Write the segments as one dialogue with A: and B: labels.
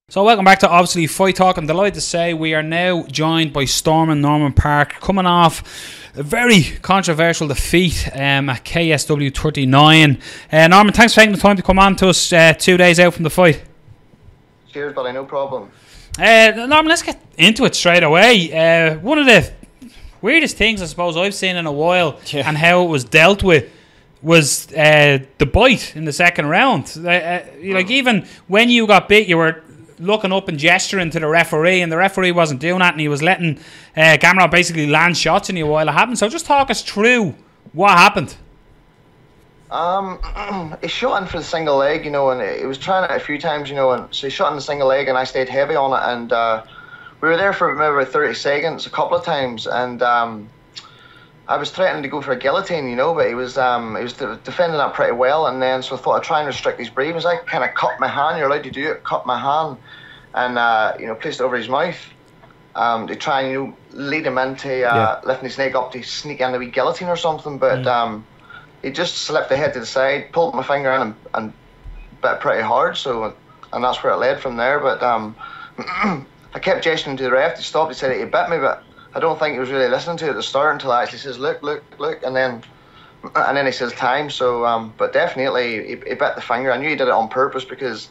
A: So welcome back to Obviously Fight Talk. I'm delighted to say we are now joined by Storm Norman Parke, coming off a very controversial defeat at KSW 39. Norman, thanks for taking the time to come on to us 2 days out from the fight.
B: Cheers, buddy, no problem.
A: Norman, let's get into it straight away. One of the weirdest things I suppose I've seen in a while, and how it was dealt with, was the bite in the second round. Like even when you got bit, you were looking up and gesturing to the referee, and the referee wasn't doing that, and he was letting Gamrot basically land shots in you while it happened. So just talk us through what happened.
B: He shot in for the single leg, you know, and he was trying it a few times, you know, and so he shot in the single leg, and I stayed heavy on it, and we were there for maybe about 30 seconds a couple of times, and I was threatening to go for a guillotine, you know, but he was defending that pretty well, and then so I thought I'd try and restrict his breathing. So I kind of cut my hand. You're allowed to do it. Cut my hand, and you know, placed it over his mouth. To try and, you know, lead him into lifting his neck up to sneak in a wee guillotine or something, but he just slipped the head to the side, pulled my finger in, and bit pretty hard. So, and that's where it led from there. But I kept gesturing to the ref to stop. He said he bit me, but I don't think he was really listening to it at the start until I actually says, look, and then he says time. So, but definitely he bit the finger. I knew he did it on purpose, because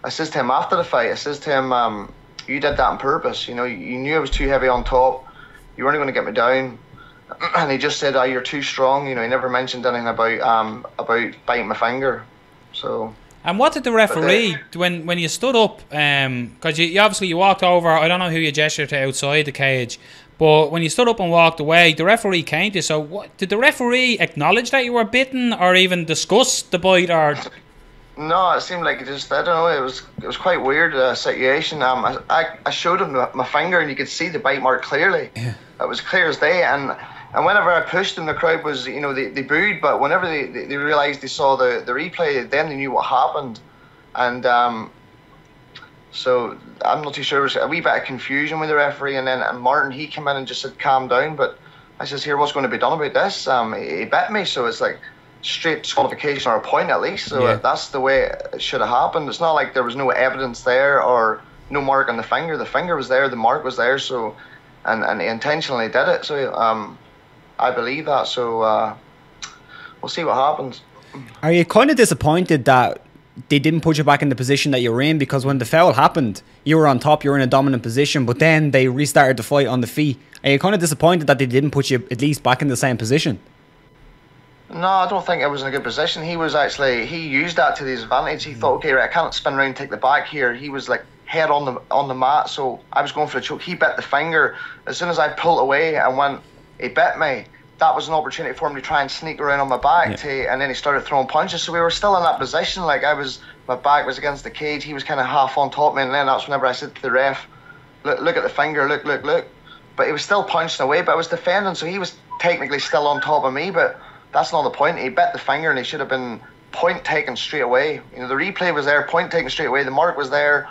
B: I says to him after the fight, I says to him, you did that on purpose. You know, you knew I was too heavy on top. You weren't going to get me down. And he just said, oh, you're too strong. You know, he never mentioned anything about biting my finger. So. And
A: what did the referee, when you stood up, because you obviously you walked over, I don't know who you gestured to outside the cage, but when you stood up and walked away, the referee came to you. So what, did the referee acknowledge that you were bitten, or even discuss the bite? Or
B: no, it seemed like it just, I don't know, it was quite weird situation. I showed him my finger, and you could see the bite mark clearly. Yeah. It was clear as day, and whenever I pushed them, the crowd was, you know, they booed, but whenever they realised they saw the replay, then they knew what happened. And so I'm not too sure. There was a wee bit of confusion with the referee, and then Martin, he came in and just said, calm down. But I says, here, what's going to be done about this? He bit me, so it's like straight disqualification or a point at least. So that's the way it should have happened. It's not like there was no evidence there or no mark on the finger. The finger was there, the mark was there, so and he intentionally did it. So I believe that. So we'll see what happens.
C: Are you kind of disappointed that they didn't put you back in the position that you were in? Because when the foul happened, you were on top, you were in a dominant position, but then they restarted the fight on the feet. Are you kind of disappointed that they didn't put you at least back in the same position?
B: No, I don't think I was in a good position. He used that to his advantage. He thought, okay, right, I can't spin around and take the back here. He was like head on the mat, so I was going for the choke. He bit the finger. As soon as I pulled away and when he bit me, that was an opportunity for him to try and sneak around on my back, and then he started throwing punches. So we were still in that position. Like my back was against the cage. He was kind of half on top of me, and then that's whenever I said to the ref, look at the finger, look. But he was still punching away, but I was defending, so he was technically still on top of me, but that's not the point. He bit the finger, and he should have been point taken straight away. You know, the replay was there, point taken straight away. The mark was there,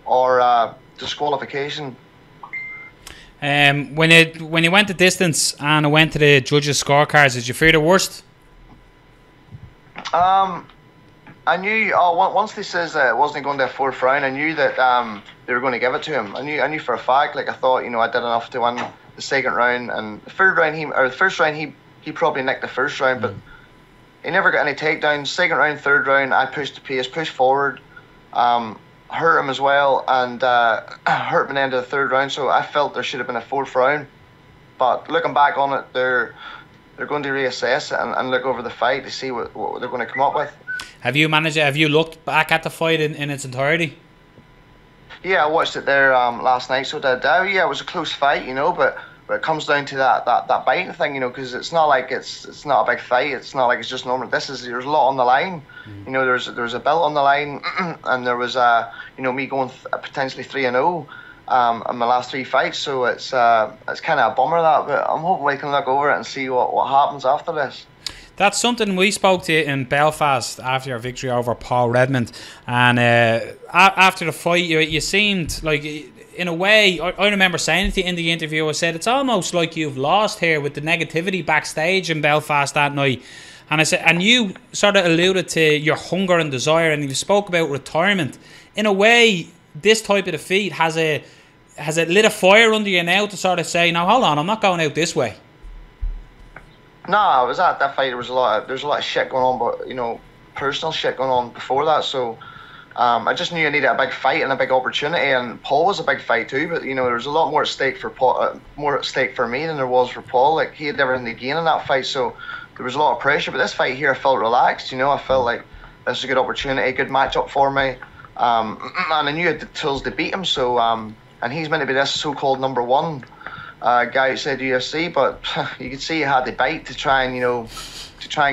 B: or disqualification.
A: When you went the distance and it went to the judges' scorecards, did you fear the worst?
B: I knew once they says that it wasn't going to a fourth round, I knew that they were going to give it to him. I knew for a fact. Like I thought, you know, I did enough to win the second round, and the first round he probably nicked the first round, but he never got any takedowns. Second round, third round, I pushed the pace, pushed forward. Hurt him as well, and hurt him in the end of the third round, so I felt there should have been a fourth round. But looking back on it, they're going to reassess it and look over the fight to see what they're going to come up with.
A: Have you looked back at the fight in its entirety?
B: Yeah, I watched it there last night, so did I. Yeah, it was a close fight, you know, but it comes down to that biting thing, you know, because it's not like it's not a big fight. It's not like it's just normal. There's a lot on the line. You know, there's a belt on the line, and there was you know, me going potentially 3-0 in my last three fights. So it's kind of a bummer that, but I'm hoping we can look over it and see what happens after this.
A: That's something we spoke to you in Belfast after your victory over Paul Redmond, and after the fight, you seemed like, in a way, I remember saying to you in the interview, I said, it's almost like you've lost here with the negativity backstage in Belfast that night. And I said, and you sort of alluded to your hunger and desire, and you spoke about retirement. In a way, this type of defeat has it lit a fire under you now to sort of say, now hold on, I'm not going out this way?
B: No, I was at that fight. There's a lot of shit going on, but personal shit going on before that. So I just knew I needed a big fight and a big opportunity. And Paul was a big fight too, but there was a lot more at stake for Paul, more at stake for me than there was for Paul. Like, he had everything to gain in that fight, so there was a lot of pressure. But this fight here, I felt relaxed. I felt like this was a good opportunity, a good matchup for me, and I knew I had the tools to beat him. So and he's meant to be this so-called number one guy outside UFC, but you could see he had the bite to try and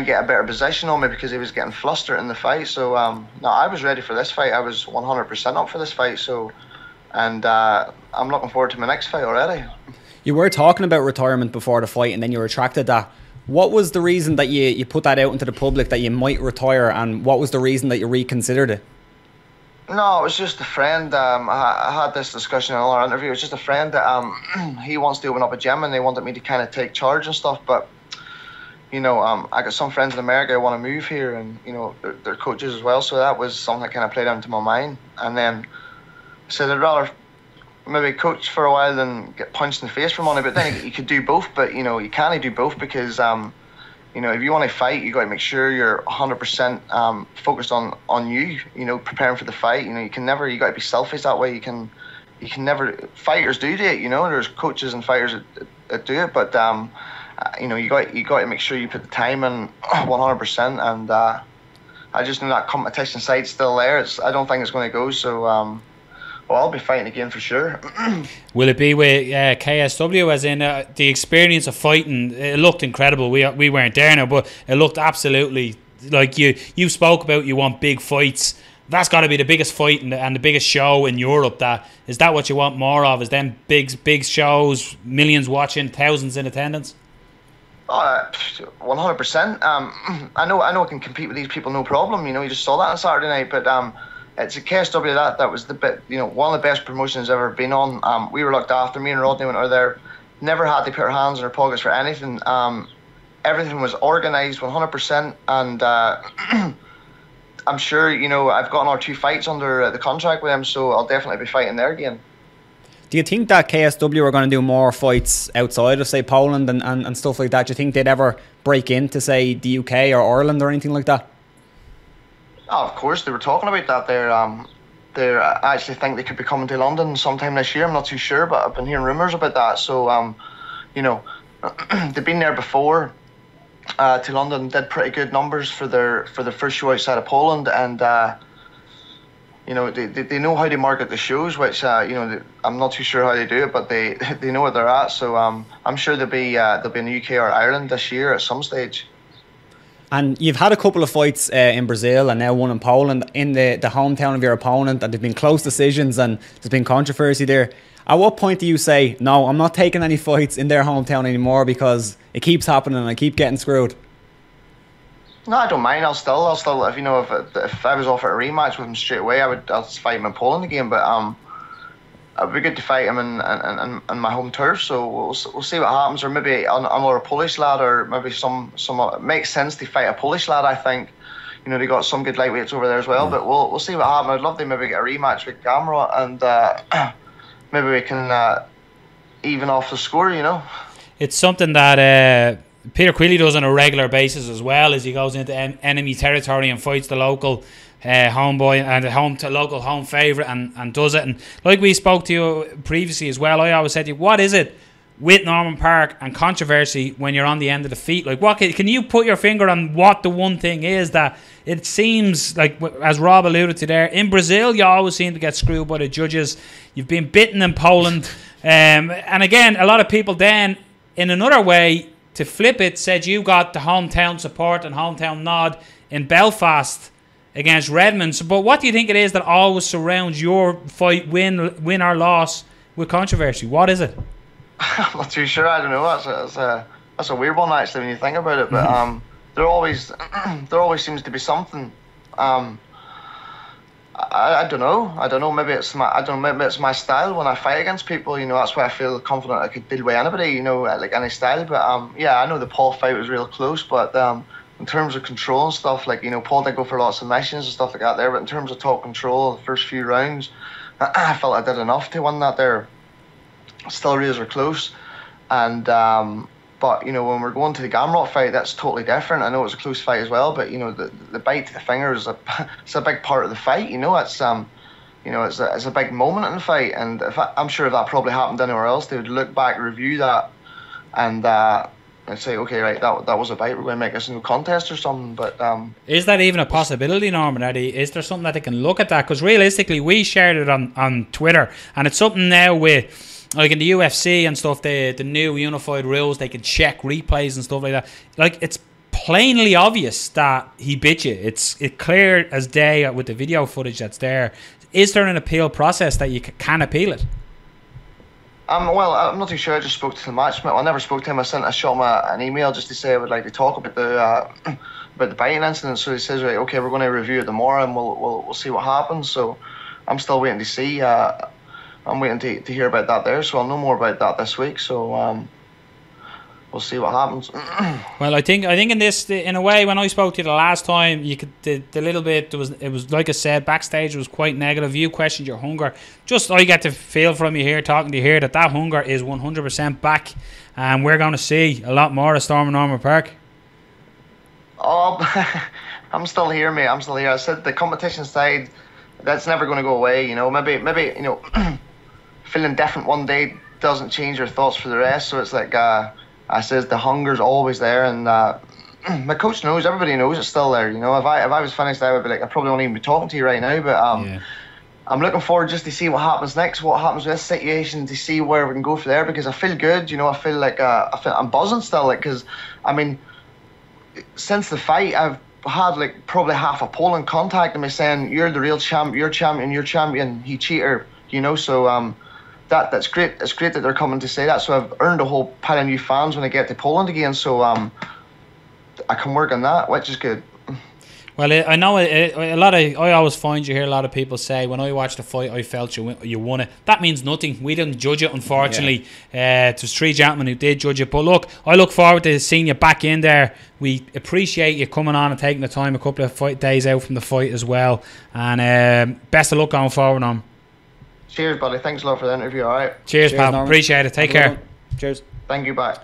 B: get a better position on me because he was getting flustered in the fight. So no, I was ready for this fight. I was 100% up for this fight. So, and I'm looking forward to my next fight already.
C: You were talking about retirement before the fight, and then you retracted that. What was the reason that you put that out into the public that you might retire, and what was the reason that you reconsidered it?
B: No, it was just a friend. I had this discussion in another interview. It was just a friend that he wants to open up a gym, and they wanted me to kind of take charge and stuff. But I got some friends in America who want to move here, and they're coaches as well. So that was something that kind of played into my mind. And then I said I'd rather maybe coach for a while than get punched in the face for money. But then you could do both. But you can't do both because if you want to fight, you got to make sure you're 100% focused on you. Preparing for the fight. You got to be selfish that way. You can never. Fighters do it. There's coaches and fighters that do it, but you got to make sure you put the time in 100%. And I just know that competition side's still there. I don't think it's going to go. So I'll be fighting again for sure.
A: Will it be with KSW, as in the experience of fighting? It looked incredible. We weren't there now, but it looked absolutely like you spoke about. You want big fights. That's got to be the biggest fight and the biggest show in Europe. Is that what you want more of? Is them big shows, millions watching, thousands in attendance?
B: 100%. I know I can compete with these people, no problem. You just saw that on Saturday night, but it's a KSW that was the bit, one of the best promotions I've ever been on. We were looked after. Me and Rodney went out there, never had to put our hands in our pockets for anything. Everything was organised 100%, and I'm sure I've got another 2 fights under the contract with them, so I'll definitely be fighting there again.
C: Do you think that KSW are going to do more fights outside of, say, Poland and stuff like that? Do you think they'd ever break into, say, the UK or Ireland or anything like that?
B: Oh, of course, they were talking about that there. I actually think they could be coming to London sometime this year. I'm not too sure, but I've been hearing rumours about that. So, they've been there before to London, did pretty good numbers for their first show outside of Poland, and they know how to market the shows, which I'm not too sure how they do it, but they know where they're at. So I'm sure they'll be in the UK or Ireland this year at some stage.
C: And you've had a couple of fights in Brazil and now one in Poland, in the hometown of your opponent, and there've been close decisions and there's been controversy there. At what point do you say, no, I'm not taking any fights in their hometown anymore because it keeps happening and I keep getting screwed?
B: No, I don't mind. I'll still if I was offered a rematch with him straight away, I'll fight him in Poland again. But it'd be good to fight him in my home turf. So we'll see what happens. Or maybe another Polish lad, or maybe some. It makes sense to fight a Polish lad. I think they got some good lightweights over there as well. Yeah. But we'll see what happens. I'd love to maybe get a rematch with Gamrot, and maybe we can even off the score.
A: It's something that Peter Queally does on a regular basis as well, as he goes into enemy territory and fights the local homeboy and the local home favourite and does it. And like we spoke to you previously as well, I always said to you, what is it with Norman Parke and controversy when you're on the end of the feet? Like, what can you put your finger on what the one thing is that it seems like, as Rob alluded to there, in Brazil you always seem to get screwed by the judges. You've been bitten in Poland, and again, a lot of people then, in another way, to flip it, said you got the hometown support and hometown nod in Belfast against Redmond. So, but what do you think it is that always surrounds your fight, win or loss, with controversy? What is it?
B: I'm not too sure. I don't know. That's a weird one actually when you think about it. But there always seems to be something. I don't know. Maybe it's my style when I fight against people. That's why I feel confident I could deal with anybody. Like any style. But yeah, I know the Paul fight was real close, but in terms of control and stuff, like, you know, Paul did go for lots of submissions and stuff like that there, but in terms of top control, the first few rounds, I felt I did enough to win that there. Still razor close. And, but, you know, when we're going to the Gamrot fight, that's totally different. I know it was a close fight as well, but, you know, the bite to the finger is it's a big part of the fight, you know, it's, you know, it's a big moment in the fight, and I'm sure if that probably happened anywhere else, they would look back, review that, and say, okay, right, that was a bite. We're going to make this a new contest or something. But
A: is that even a possibility, Norman? Is there something that they can look at that? Because realistically, we shared it on Twitter, and it's something now with, like in the UFC and stuff, the new unified rules, they can check replays and stuff like that. Like, it's plainly obvious that he bit you. It's clear as day with the video footage that's there. Is there an appeal process that you can appeal it?
B: Well, I'm not too sure. I just spoke to the matchmaker. I never spoke to him. I shot him an email just to say I would like to talk about the biting incident. So he says, right, okay, we're going to review it tomorrow, and we'll see what happens. So I'm still waiting to see. I'm waiting to hear about that there. So I'll know more about that this week. So we'll see what happens.
A: Well, I think in this, in a way, when I spoke to you the last time, you could the little bit, it was like I said, backstage, it was quite negative. You questioned your hunger. Just I get to feel from you here, talking to you here, that hunger is 100% back, and we're going to see a lot more of Norman Parke.
B: Oh, I'm still here, mate. I'm still here. I said the competition side, that's never going to go away. You know, maybe you know, feeling different one day doesn't change your thoughts for the rest. So it's like. I says the hunger's always there, and my coach knows, everybody knows it's still there. You know, if I was finished, I would be like, I probably won't even be talking to you right now. But I'm looking forward just to see what happens next, what happens with this situation, to see where we can go from there. Because I feel good, you know. I feel like I'm buzzing still, like, because I mean, since the fight, I've had like probably half of Poland contacting me saying, "You're the real champ, you're champion, you're champion. He cheater," you know. So that's great. It's great that they're coming to say that. So I've earned a whole pile of new fans when I get to Poland again. So I can work on that, which is good.
A: Well, I know I always find you hear a lot of people say, when I watched the fight, I felt you won it. That means nothing. We didn't judge it, unfortunately. It was three gentlemen who did judge it. But look, I look forward to seeing you back in there. We appreciate you coming on and taking the time, a couple of days out from the fight as well. And best of luck going forward on.
B: Cheers, buddy. Thanks a lot for the interview. All right.
A: Cheers, pal. Norman. Appreciate it. Take care.
C: Cheers.
B: Thank you. Bye.